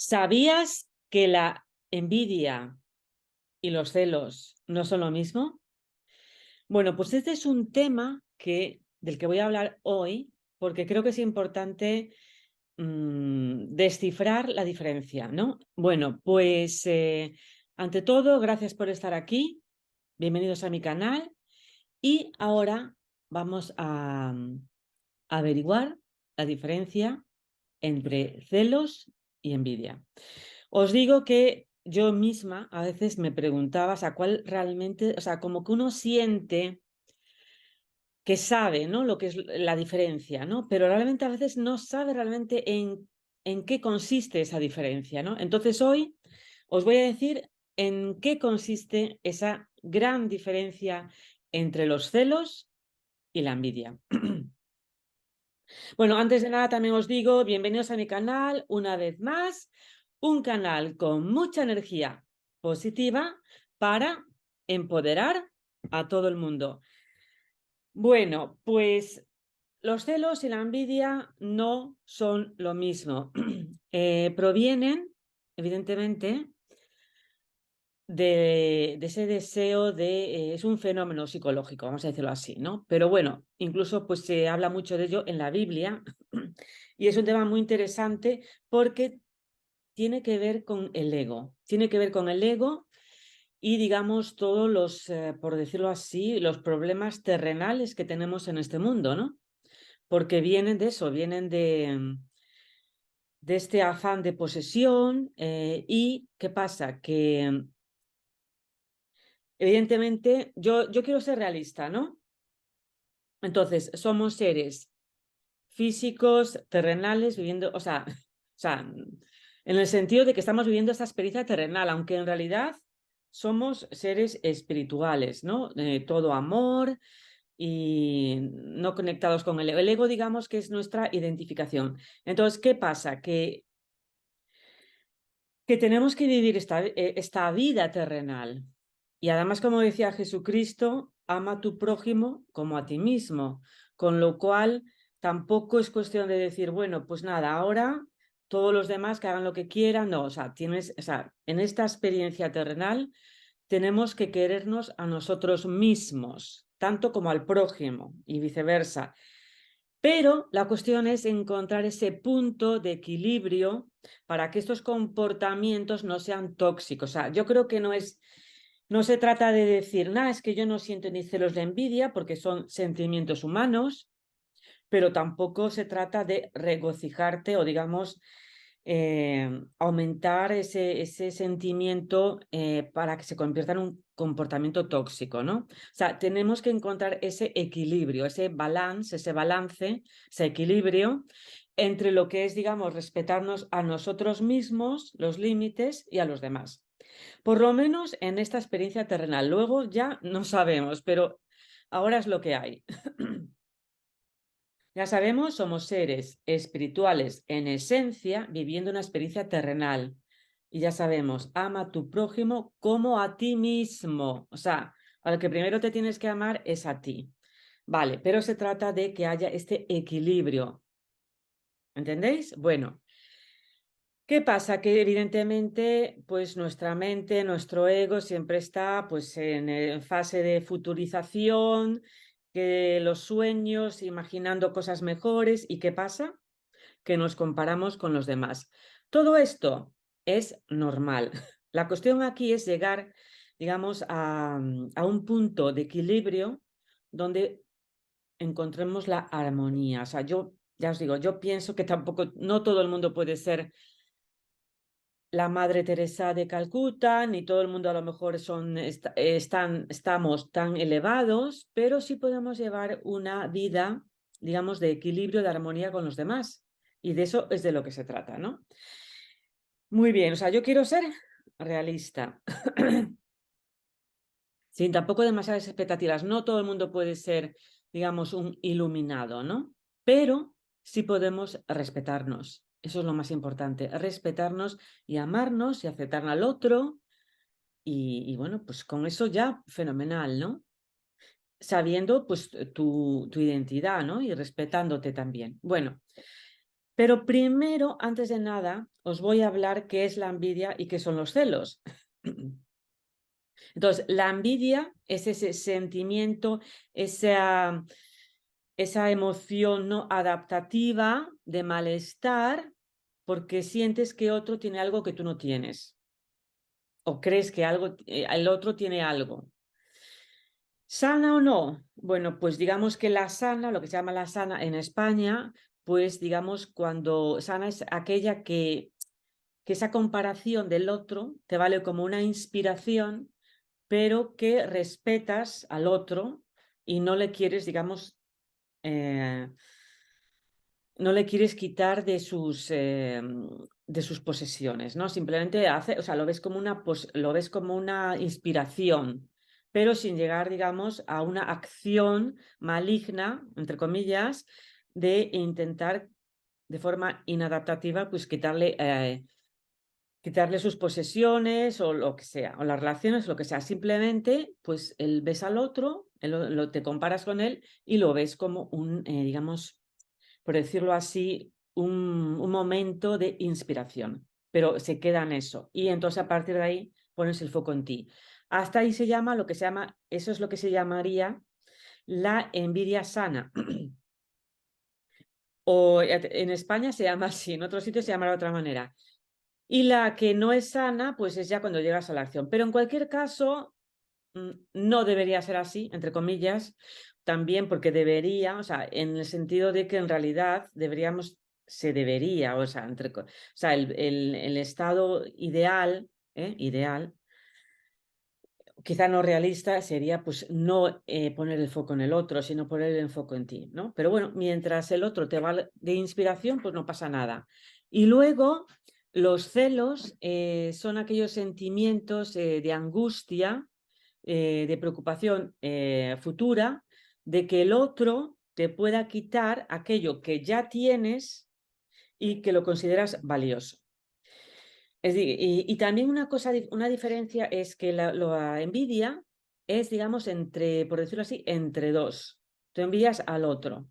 ¿Sabías que la envidia y los celos no son lo mismo? Bueno, pues este es un tema del que voy a hablar hoy porque creo que es importante descifrar la diferencia, ¿no? Bueno, pues ante todo, gracias por estar aquí. Bienvenidos a mi canal y ahora vamos a averiguar la diferencia entre celos y envidia. Os digo que yo misma a veces me preguntaba, o sea, cuál realmente, o sea, como que uno siente que sabe, ¿no? Lo que es la diferencia, ¿no? Pero realmente a veces no sabe realmente en qué consiste esa diferencia, ¿no? Entonces hoy os voy a decir en qué consiste esa gran diferencia entre los celos y la envidia. Bueno, antes de nada también os digo, bienvenidos a mi canal una vez más, un canal con mucha energía positiva para empoderar a todo el mundo. Bueno, pues los celos y la envidia no son lo mismo. Provienen, evidentemente, de ese deseo es un fenómeno psicológico, vamos a decirlo así, ¿no? Pero bueno, incluso pues se habla mucho de ello en la Biblia y es un tema muy interesante porque tiene que ver con el ego, tiene que ver con el ego y digamos todos los, por decirlo así, los problemas terrenales que tenemos en este mundo, ¿no? Porque vienen de eso, vienen de este afán de posesión y ¿qué pasa? Que evidentemente, yo quiero ser realista, ¿no? Entonces, somos seres físicos, terrenales, viviendo, o sea, en el sentido de que estamos viviendo esta experiencia terrenal, aunque en realidad somos seres espirituales, ¿no? Todo amor y no conectados con el ego. El ego, digamos, que es nuestra identificación. Entonces, ¿qué pasa? Que tenemos que vivir esta vida terrenal. Y además, como decía Jesucristo, ama a tu prójimo como a ti mismo, con lo cual tampoco es cuestión de decir, bueno, pues nada, ahora todos los demás que hagan lo que quieran, no, o sea, en esta experiencia terrenal tenemos que querernos a nosotros mismos, tanto como al prójimo y viceversa. Pero la cuestión es encontrar ese punto de equilibrio para que estos comportamientos no sean tóxicos. O sea, yo creo que no se trata de decir, nada, es que yo no siento ni celos de envidia porque son sentimientos humanos, pero tampoco se trata de regocijarte o, digamos, aumentar ese sentimiento para que se convierta en un comportamiento tóxico, ¿no? O sea, tenemos que encontrar ese equilibrio, ese balance, ese equilibrio entre lo que es, digamos, respetarnos a nosotros mismos, los límites y a los demás. Por lo menos en esta experiencia terrenal. Luego ya no sabemos, pero ahora es lo que hay. Ya sabemos, somos seres espirituales en esencia, viviendo una experiencia terrenal. Y ya sabemos, ama a tu prójimo como a ti mismo. O sea, al que primero te tienes que amar es a ti. Vale, pero se trata de que haya este equilibrio. ¿Entendéis? Bueno, ¿qué pasa? Que evidentemente, pues nuestra mente, nuestro ego siempre está pues en fase de futurización, que los sueños, imaginando cosas mejores. ¿Y qué pasa? Que nos comparamos con los demás. Todo esto es normal. La cuestión aquí es llegar, digamos, a un punto de equilibrio donde encontremos la armonía. O sea, yo ya os digo, yo pienso que tampoco, no todo el mundo puede ser la Madre Teresa de Calcuta, ni todo el mundo a lo mejor estamos tan elevados, pero sí podemos llevar una vida, digamos, de equilibrio, de armonía con los demás. Y de eso es de lo que se trata, ¿no? Muy bien, o sea, yo quiero ser realista, sin tampoco demasiadas expectativas. No todo el mundo puede ser, digamos, un iluminado, ¿no? Pero sí podemos respetarnos. Eso es lo más importante, respetarnos y amarnos y aceptar al otro. Y bueno, pues con eso ya fenomenal, ¿no? Sabiendo pues tu identidad, ¿no? Y respetándote también. Bueno, Pero primero, antes de nada, os voy a hablar qué es la envidia y qué son los celos. Entonces, la envidia es ese sentimiento, esa emoción no adaptativa de malestar porque sientes que otro tiene algo que tú no tienes o crees que el otro tiene algo. ¿Sana o no? Bueno, pues digamos que la sana, lo que se llama la sana en España, pues digamos cuando sana es aquella que esa comparación del otro te vale como una inspiración, pero que respetas al otro y no le quieres, digamos, eh, no le quieres quitar de sus posesiones, ¿no? Simplemente o sea, lo ves lo ves como una inspiración, pero sin llegar, digamos, a una acción maligna, entre comillas, de intentar de forma inadaptativa, pues quitarle sus posesiones o lo que sea, o las relaciones, lo que sea. Simplemente, pues ves al otro, te comparas con él y lo ves como digamos, por decirlo así, un momento de inspiración, pero se queda en eso. Y entonces a partir de ahí pones el foco en ti. Hasta ahí eso es lo que se llamaría la envidia sana. O en España se llama así, en otros sitios se llama de otra manera. Y la que no es sana, pues es ya cuando llegas a la acción. Pero en cualquier caso, no debería ser así, entre comillas, también porque debería, o sea, en el sentido de que en realidad se debería, o sea, el estado ideal, ideal, quizá no realista, sería pues no poner el foco en el otro, sino poner el foco en ti, ¿no? Pero bueno, mientras el otro te va de inspiración, pues no pasa nada. Y luego, los celos son aquellos sentimientos de angustia, de preocupación futura, de que el otro te pueda quitar aquello que ya tienes y que lo consideras valioso. Y también una diferencia es que la envidia es, digamos, por decirlo así, entre dos. Tú envidias al otro.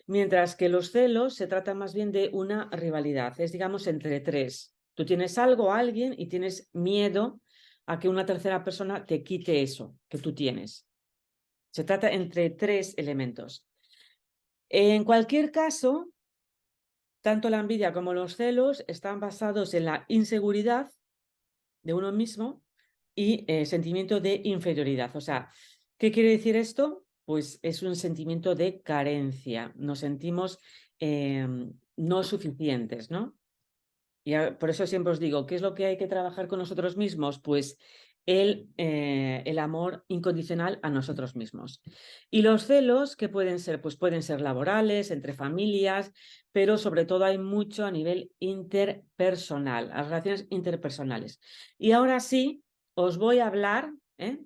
Mientras que los celos se trata más bien de una rivalidad, es, digamos, entre tres. Tú tienes algo, alguien, y tienes miedo a que una tercera persona te quite eso que tú tienes. Se trata entre tres elementos. En cualquier caso, tanto la envidia como los celos están basados en la inseguridad de uno mismo y sentimiento de inferioridad. O sea, ¿qué quiere decir esto? Pues es un sentimiento de carencia. Nos sentimos no suficientes, ¿no? Y por eso siempre os digo, ¿qué es lo que hay que trabajar con nosotros mismos? Pues el amor incondicional a nosotros mismos. Y los celos, ¿qué pueden ser? Pues pueden ser laborales, entre familias, pero sobre todo hay mucho a nivel interpersonal, las relaciones interpersonales. Y ahora sí, os voy a hablar,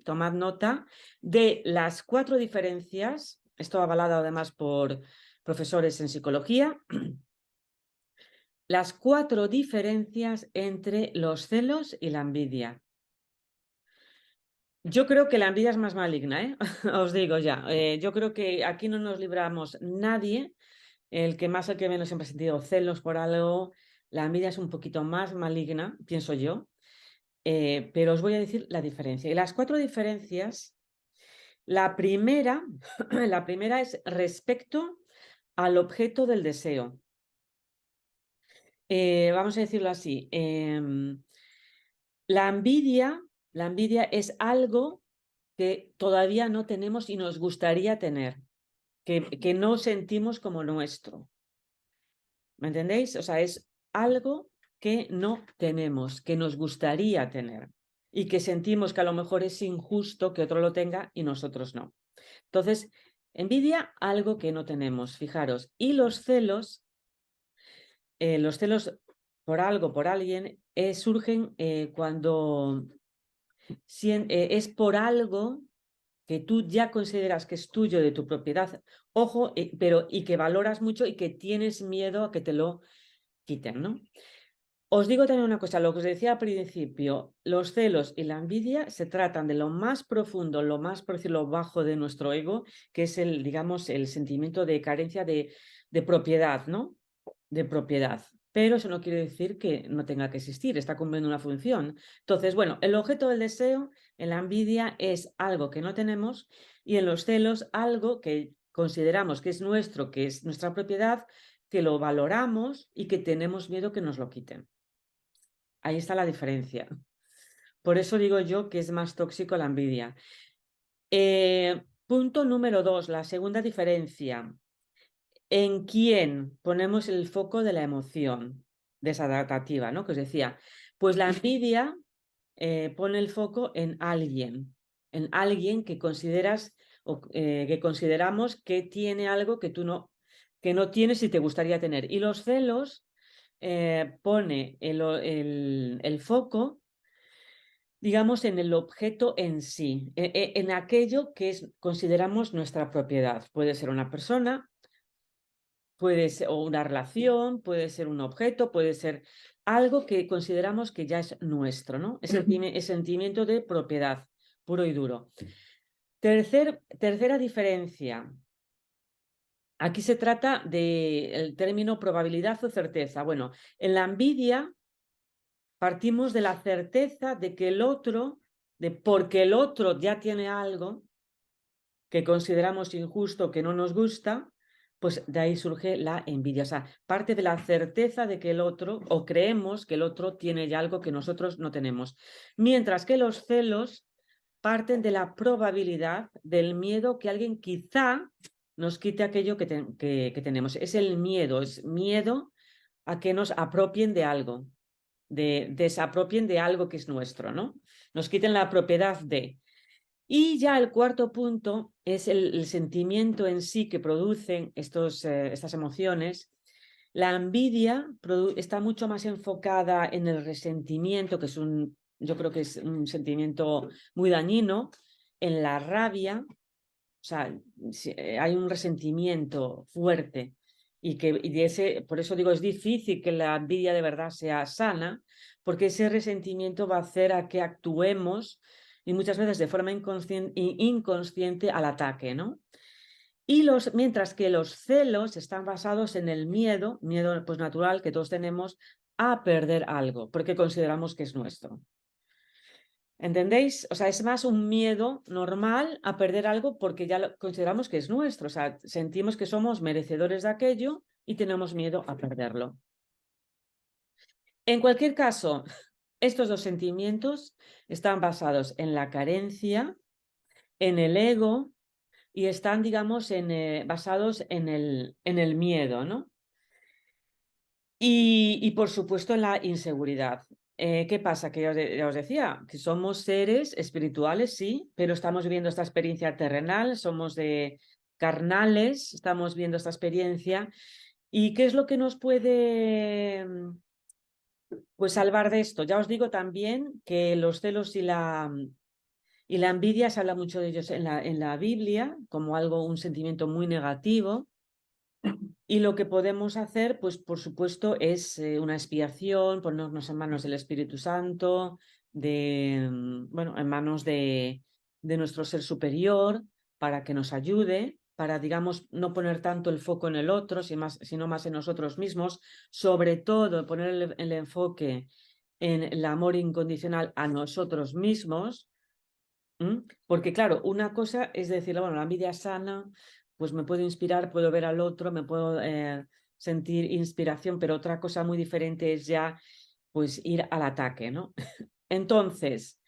tomad nota, de las 4 diferencias, esto avalado además por profesores en psicología, las 4 diferencias entre los celos y la envidia. Yo creo que la envidia es más maligna, ¿eh? Os digo ya. Yo creo que aquí no nos libramos nadie. El que más, el que menos siempre ha sentido celos por algo. La envidia es un poquito más maligna, pienso yo. Pero os voy a decir la diferencia. Y las 4 diferencias, la primera, la primera es respecto al objeto del deseo. Vamos a decirlo así. La envidia es algo que todavía no tenemos y nos gustaría tener, que no sentimos como nuestro. ¿Me entendéis? O sea, es algo que no tenemos, que nos gustaría tener y que sentimos que a lo mejor es injusto que otro lo tenga y nosotros no. Entonces, envidia, algo que no tenemos, fijaros. Y los celos por algo, por alguien, surgen cuando es por algo que tú ya consideras que es tuyo, de tu propiedad, ojo, y que valoras mucho y que tienes miedo a que te lo quiten, ¿no? Os digo también una cosa, lo que os decía al principio, los celos y la envidia se tratan de lo más profundo, lo más, por decirlo, bajo de nuestro ego, que es digamos, el sentimiento de carencia de propiedad, ¿no? de propiedad. Pero eso no quiere decir que no tenga que existir, está cumpliendo una función. Entonces, bueno, el objeto del deseo en la envidia es algo que no tenemos y en los celos algo que consideramos que es nuestro, que es nuestra propiedad, que lo valoramos y que tenemos miedo que nos lo quiten. Ahí está la diferencia. Por eso digo yo que es más tóxico la envidia. Punto número 2, la segunda diferencia. ¿En quién ponemos el foco de la emoción desadaptativa, ¿no? Que os decía, pues la envidia pone el foco en alguien que consideras o que consideramos que tiene algo que tú no, que no tienes y te gustaría tener. Y los celos pone el foco, digamos, en el objeto en sí, en aquello que consideramos nuestra propiedad. Puede ser una persona, puede ser una relación, puede ser un objeto, puede ser algo que consideramos que ya es nuestro, ¿no? Es el sentimiento de propiedad, puro y duro. Tercera diferencia. Aquí se trata del término probabilidad o certeza. Bueno, en la envidia partimos de la certeza de que el otro, porque el otro ya tiene algo que consideramos injusto, que no nos gusta, pues de ahí surge la envidia. O sea, parte de la certeza de que el otro, o creemos que el otro tiene ya algo que nosotros no tenemos. Mientras que los celos parten de la probabilidad del miedo que alguien quizá nos quite aquello que tenemos. Es el miedo, es miedo a que nos apropien de algo, desapropien de algo que es nuestro, ¿no? Nos quiten la propiedad de. Y ya el cuarto punto es el sentimiento en sí que producen estas emociones. La envidia está mucho más enfocada en el resentimiento, que es yo creo que es un sentimiento muy dañino, en la rabia. O sea, hay un resentimiento fuerte por eso digo, es difícil que la envidia de verdad sea sana, porque ese resentimiento va a hacer a que actuemos y muchas veces de forma inconsciente al ataque, ¿no? Mientras que los celos están basados en el miedo pues natural que todos tenemos a perder algo, porque consideramos que es nuestro. ¿Entendéis? O sea, es más un miedo normal a perder algo porque ya lo consideramos que es nuestro. O sea, sentimos que somos merecedores de aquello y tenemos miedo a perderlo. En cualquier caso, estos dos sentimientos están basados en la carencia, en el ego y están, digamos, basados en el miedo, ¿no? Y por supuesto en la inseguridad. ¿Qué pasa? Que ya os decía, que somos seres espirituales, sí, pero estamos viviendo esta experiencia terrenal, somos de carnales, estamos viendo esta experiencia. ¿Y qué es lo que nos puede pues salvar de esto? Ya os digo también que los celos y la envidia, se habla mucho de ellos en la Biblia como un sentimiento muy negativo. Y lo que podemos hacer, pues por supuesto, es una expiación, ponernos en manos del Espíritu Santo, bueno, en manos de nuestro ser superior, para que nos ayude, para, digamos, no poner tanto el foco en el otro, sino más en nosotros mismos, sobre todo poner el enfoque en el amor incondicional a nosotros mismos. Porque claro, una cosa es decir, bueno, la envidia sana, pues me puedo inspirar, puedo ver al otro, me puedo sentir inspiración, pero otra cosa muy diferente es ya pues ir al ataque, ¿no? Entonces,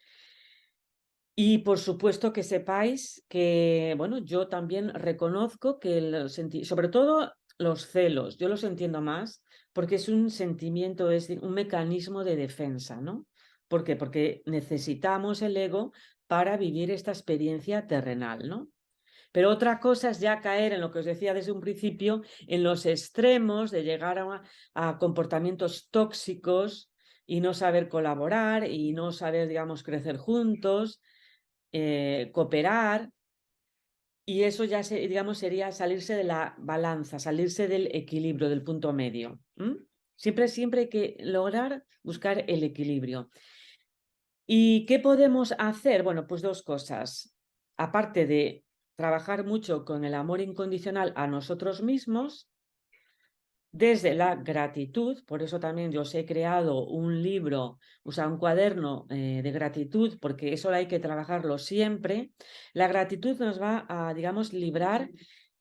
y por supuesto que sepáis que, bueno, yo también reconozco que sobre todo los celos, yo los entiendo más porque es un sentimiento, es un mecanismo de defensa, ¿no? ¿Por qué? Porque necesitamos el ego para vivir esta experiencia terrenal, ¿no? Pero otra cosa es ya caer en lo que os decía desde un principio, en los extremos de llegar a comportamientos tóxicos y no saber colaborar y no saber, digamos, crecer juntos, cooperar. Y eso ya, digamos, sería salirse de la balanza, salirse del equilibrio, del punto medio. Siempre hay que lograr buscar el equilibrio. ¿Y qué podemos hacer? Bueno, pues dos cosas. Aparte de trabajar mucho con el amor incondicional a nosotros mismos, desde la gratitud. Por eso también yo os he creado un libro, o sea, un cuaderno de gratitud, porque eso hay que trabajarlo siempre. La gratitud nos va a, digamos, librar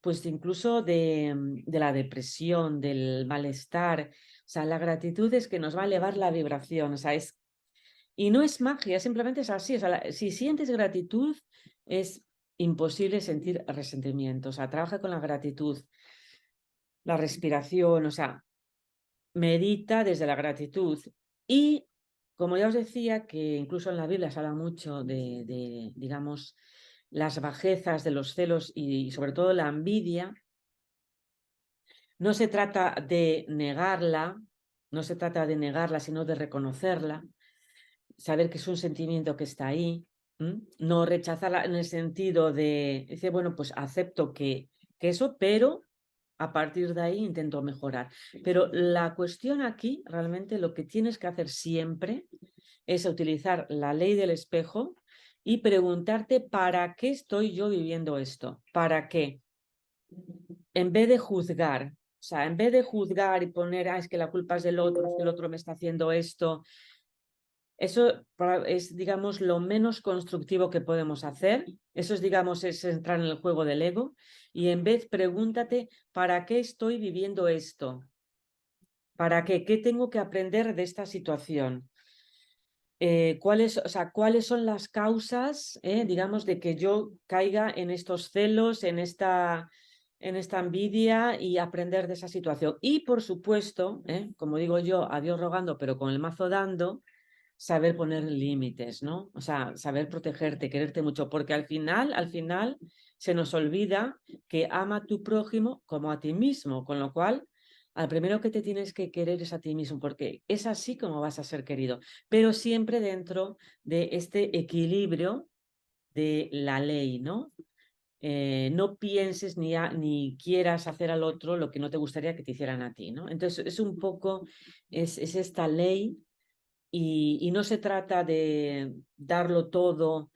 pues incluso de la depresión, del malestar. O sea, la gratitud es que nos va a elevar la vibración, o sea, y no es magia, simplemente es así. O sea, si sientes gratitud, es imposible sentir resentimiento. O sea, trabaja con la gratitud, la respiración, o sea, medita desde la gratitud. Y como ya os decía, que incluso en la Biblia se habla mucho de digamos, las bajezas de los celos y sobre todo la envidia. No se trata de negarla, no se trata de negarla, sino de reconocerla, saber que es un sentimiento que está ahí, no rechazarla en el sentido de decir, bueno, pues acepto que eso, pero a partir de ahí intento mejorar. Pero la cuestión aquí, realmente lo que tienes que hacer siempre es utilizar la ley del espejo y preguntarte, ¿para qué estoy yo viviendo esto? ¿Para qué? En vez de juzgar, o sea, en vez de juzgar y poner, es que la culpa es del otro, es que el otro me está haciendo esto, eso es, digamos, lo menos constructivo que podemos hacer. Eso es, digamos, es entrar en el juego del ego. Y en vez, pregúntate, ¿para qué estoy viviendo esto? ¿Para qué? ¿Qué tengo que aprender de esta situación? ¿Cuáles son las causas, digamos, de que yo caiga en estos celos, en esta envidia y aprender de esa situación? Y, por supuesto, como digo yo, a Dios rogando, pero con el mazo dando, saber poner límites, ¿no? O sea, saber protegerte, quererte mucho, porque al final se nos olvida que ama a tu prójimo como a ti mismo, con lo cual, al primero que te tienes que querer es a ti mismo, porque es así como vas a ser querido, pero siempre dentro de este equilibrio de la ley, ¿no? No pienses ni quieras hacer al otro lo que no te gustaría que te hicieran a ti, ¿no? Entonces, es un poco, es esta ley y no se trata de darlo todo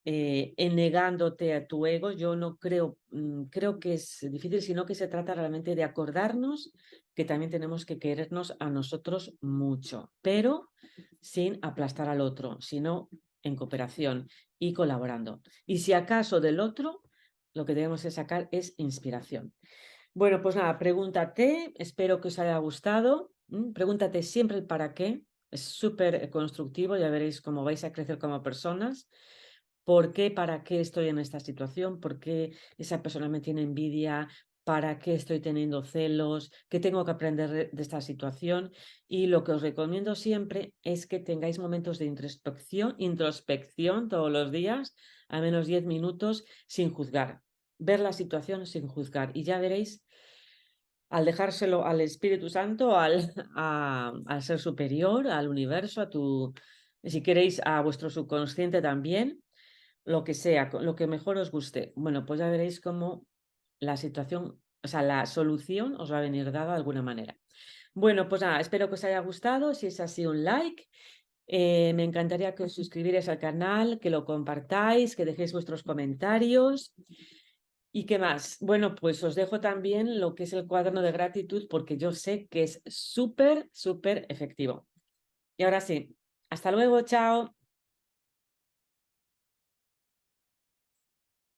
negándote a tu ego. Yo no creo, creo que es difícil, sino que se trata realmente de acordarnos que también tenemos que querernos a nosotros mucho, pero sin aplastar al otro, sino en cooperación y colaborando. Y si acaso del otro, lo que debemos es sacar es inspiración. Bueno, pues nada, pregúntate, espero que os haya gustado. Pregúntate siempre el para qué, es súper constructivo, ya veréis cómo vais a crecer como personas. ¿Por qué, para qué estoy en esta situación? ¿Por qué esa persona me tiene envidia? ¿Para qué estoy teniendo celos? ¿Qué tengo que aprender de esta situación? Y lo que os recomiendo siempre es que tengáis momentos de introspección todos los días, al menos 10 minutos, sin juzgar. Ver la situación sin juzgar. Y ya veréis, al dejárselo al Espíritu Santo, al ser superior, al universo, si queréis, a vuestro subconsciente también, lo que sea, lo que mejor os guste. Bueno, pues ya veréis cómo la situación, o sea, la solución os va a venir dada de alguna manera. Bueno, pues nada, espero que os haya gustado. Si es así, un like. Me encantaría que os suscribierais al canal, que lo compartáis, que dejéis vuestros comentarios. ¿Y qué más? Bueno, pues os dejo también lo que es el cuaderno de gratitud porque yo sé que es súper, súper efectivo. Y ahora sí, hasta luego, chao.